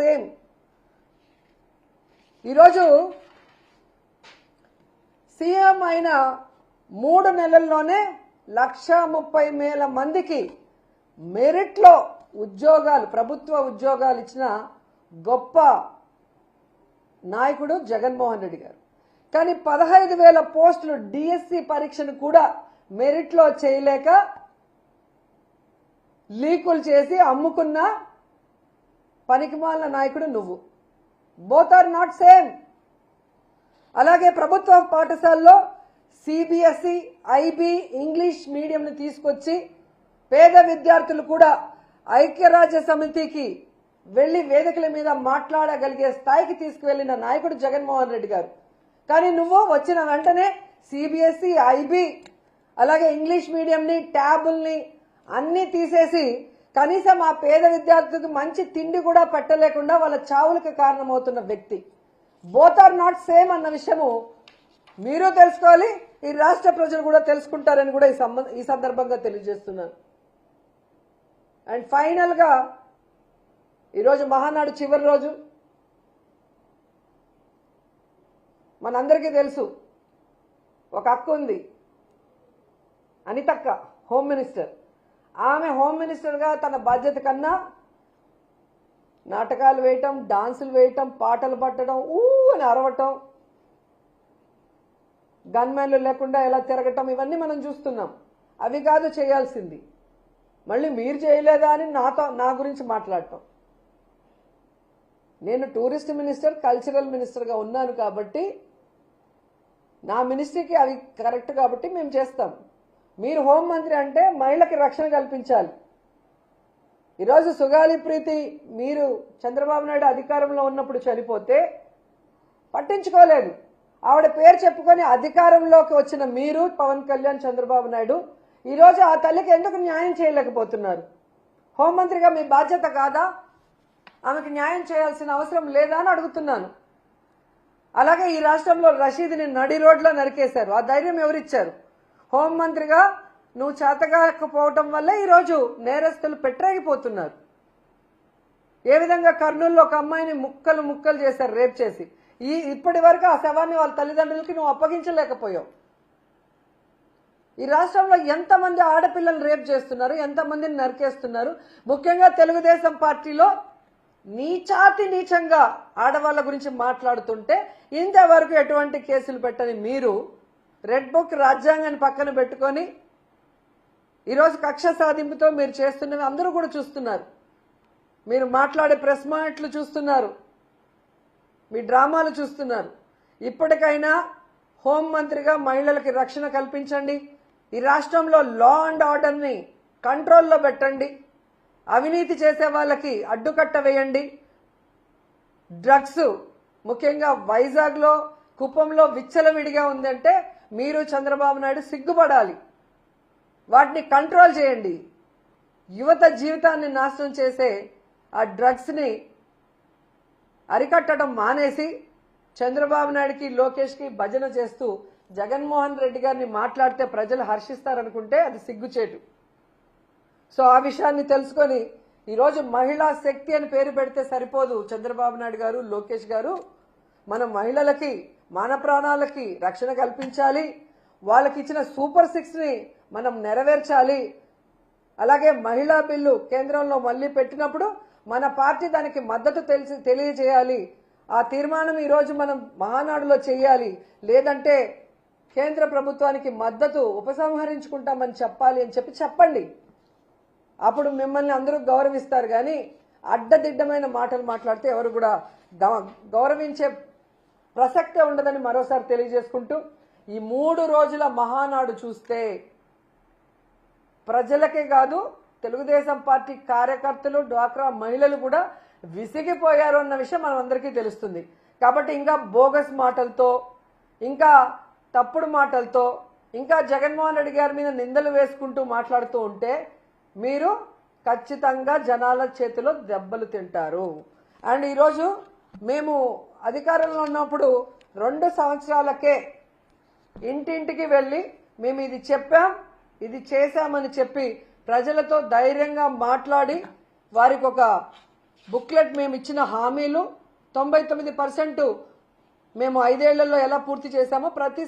Same. ఈరోజు CM అయిన 3 నెలల్లోనే 1,30,000 మందికి మెరిట్లో ఉద్యోగాలు, ప్రభుత్వ ఉద్యోగాలు ఇచ్చిన గొప్ప నాయకుడు జగన్మోహన్ రెడ్డి గారు. కానీ 15,000 పోస్టులు డిఎస్సి పరీక్షను కూడా మెరిట్లో చేయలేక లీకులు చేసి అమ్ముకున్న పనికిమాలిన నాయకుడు నువ్వు. Both are not same. అలాగే ప్రభుత్వ పాఠశాలలో సిబిఎస్ఈ, ఐబీ, ఇంగ్లీష్ మీడియంను తీసుకొచ్చి పేద విద్యార్థులు కూడా ఐక్యరాజ్య సమితికి వెళ్లి వేదికల మీద మాట్లాడగలిగే స్థాయికి తీసుకువెళ్లిన నాయకుడు జగన్మోహన్ రెడ్డి గారు. కానీ నువ్వు వచ్చిన వెంటనే సిబిఎస్ఈ, ఐబీ, అలాగే ఇంగ్లీష్ మీడియంని, ట్యాబుల్ని అన్నీ తీసేసి కనీసం ఆ పేద విద్యార్థులకు మంచి తిండి కూడా పెట్టలేకుండా వాళ్ళ చావులకు కారణమవుతున్న వ్యక్తి. బోత్ ఆర్ నాట్ సేమ్ అన్న విషయము మీరు తెలుసుకోవాలి, ఈ రాష్ట్ర ప్రజలు కూడా తెలుసుకుంటారని కూడా ఈ సందర్భంగా తెలియజేస్తున్నాను. అండ్ ఫైనల్ గా ఈరోజు మహానాడు చివరి రోజు. మనందరికీ తెలుసు ఒక అక్క ఉంది, అనితక్క, హోమ్ మినిస్టర్. ఆమె హోమ్ మినిస్టర్గా తన బాధ్యత కన్నా నాటకాలు వేయటం, డాన్సులు వేయటం, పాటలు పట్టడం, అని అరవటం, గన్మెన్లు లేకుండా ఎలా తిరగటం, ఇవన్నీ మనం చూస్తున్నాం. అవి కాదు చేయాల్సింది. మళ్ళీ మీరు చేయలేదా అని నా గురించి మాట్లాడటం. నేను టూరిస్ట్ మినిస్టర్, కల్చరల్ మినిస్టర్గా ఉన్నాను కాబట్టి నా మినిస్ట్రీకి అవి కరెక్ట్ కాబట్టి మేము చేస్తాం. మీరు హోంమంత్రి అంటే మహిళకి రక్షణ కల్పించాలి. ఈరోజు సుగాలి ప్రీతి మీరు చంద్రబాబు నాయుడు అధికారంలో ఉన్నప్పుడు చనిపోతే పట్టించుకోలేదు. ఆవిడ పేరు చెప్పుకొని అధికారంలోకి వచ్చిన మీరు, పవన్ కళ్యాణ్, చంద్రబాబు నాయుడు ఈరోజు ఆ తల్లికి ఎందుకు న్యాయం చేయలేకపోతున్నారు? హోంమంత్రిగా మీ బాధ్యత కాదా? ఆమెకు న్యాయం చేయాల్సిన అవసరం లేదా అని అడుగుతున్నాను. అలాగే ఈ రాష్ట్రంలో రషీద్ని నడి రోడ్లో నరికేశారు. ఆ ధైర్యం ఎవరిచ్చారు? హోంమంత్రిగా నువ్వు చేతగాకపోవటం వల్లే ఈరోజు నేరస్తులు పెట్టరేగిపోతున్నారు. ఏ విధంగా కర్నూలులో ఒక అమ్మాయిని ముక్కలు ముక్కలు చేశారు, రేప్ చేసి. ఇప్పటి వరకు ఆ శవాన్ని వాళ్ళ తల్లిదండ్రులకి నువ్వు అప్పగించలేకపోయావు. ఈ రాష్ట్రంలో ఎంతమంది ఆడపిల్లలు రేప్ చేస్తున్నారు, ఎంతమందిని నరికేస్తున్నారు. ముఖ్యంగా తెలుగుదేశం పార్టీలో నీచాతి నీచంగా ఆడవాళ్ళ గురించి మాట్లాడుతుంటే ఇంతవరకు ఎటువంటి కేసులు పెట్టని మీరు రెడ్ బుక్ రాజ్యాంగాన్ని పక్కన పెట్టుకొని ఈరోజు కక్ష సాధింపుతో మీరు చేస్తున్నవి అందరూ కూడా చూస్తున్నారు. మీరు మాట్లాడే ప్రెస్ మాటలు చూస్తున్నారు, మీ డ్రామాలు చూస్తున్నారు. ఇప్పటికైనా హోంమంత్రిగా మహిళలకి రక్షణ కల్పించండి. ఈ రాష్ట్రంలో లా అండ్ ఆర్డర్ని కంట్రోల్లో పెట్టండి. అవినీతి చేసే వాళ్ళకి అడ్డుకట్ట వేయండి. డ్రగ్స్ ముఖ్యంగా వైజాగ్లో, కుప్పంలో విచ్చలవిడిగా ఉందంటే మీరు చంద్రబాబు నాయుడు సిగ్గుపడాలి. వాటిని కంట్రోల్ చేయండి. యువత జీవితాన్ని నాశనం చేసే ఆ డ్రగ్స్ని అరికట్టడం మానేసి చంద్రబాబు నాయుడుకి, లోకేష్కి భజన చేస్తూ జగన్మోహన్ రెడ్డి గారిని మాట్లాడితే ప్రజలు హర్షిస్తారనుకుంటే అది సిగ్గుచేటు. సో ఆ విషయాన్ని తెలుసుకొని ఈరోజు మహిళా శక్తి అని పేరు పెడితే సరిపోదు. చంద్రబాబు నాయుడు గారు, లోకేష్ గారు, మనం మహిళలకి, మాన ప్రాణాలకి రక్షణ కల్పించాలి. వాళ్ళకి ఇచ్చిన సూపర్ 6ని మనం నెరవేర్చాలి. అలాగే మహిళా బిల్లు కేంద్రంలో మళ్ళీ పెట్టినప్పుడు మన పార్టీ దానికి మద్దతు తెలియజేయాలి. ఆ తీర్మానం ఈరోజు మనం మహానాడులో చేయాలి. లేదంటే కేంద్ర ప్రభుత్వానికి మద్దతు ఉపసంహరించుకుంటామని చెప్పాలి అని చెప్పండి. అప్పుడు మిమ్మల్ని అందరూ గౌరవిస్తారు. కానీ అడ్డదిడ్డమైన మాటలు మాట్లాడితే ఎవరు కూడా గౌరవించే ప్రసక్తే ఉండదని మరోసారి తెలియజేసుకుంటూ, ఈ 3 రోజుల మహానాడు చూస్తే ప్రజలకే కాదు తెలుగుదేశం పార్టీ కార్యకర్తలు, డ్వాక్రా మహిళలు కూడా విసిగిపోయారు అన్న విషయం మనం అందరికీ తెలుస్తుంది. కాబట్టి ఇంకా బోగస్ మాటలతో, ఇంకా తప్పుడు మాటలతో, ఇంకా జగన్మోహన్ రెడ్డి గారి మీద నిందలు వేసుకుంటూ మాట్లాడుతూ ఉంటే మీరు ఖచ్చితంగా జనాల చేతిలో దెబ్బలు తింటారు. అండ్ ఈరోజు మేము అధికారంలో ఉన్నప్పుడు 2 సంవత్సరాలకే ఇంటింటికి వెళ్ళి మేము ఇది చెప్పాం, ఇది చేశామని చెప్పి ప్రజలతో ధైర్యంగా మాట్లాడి వారికి ఒక బుక్లెట్ మేము ఇచ్చిన హామీలు 99% మేము 5 ఏళ్లలో ఎలా పూర్తి చేశామో ప్రతి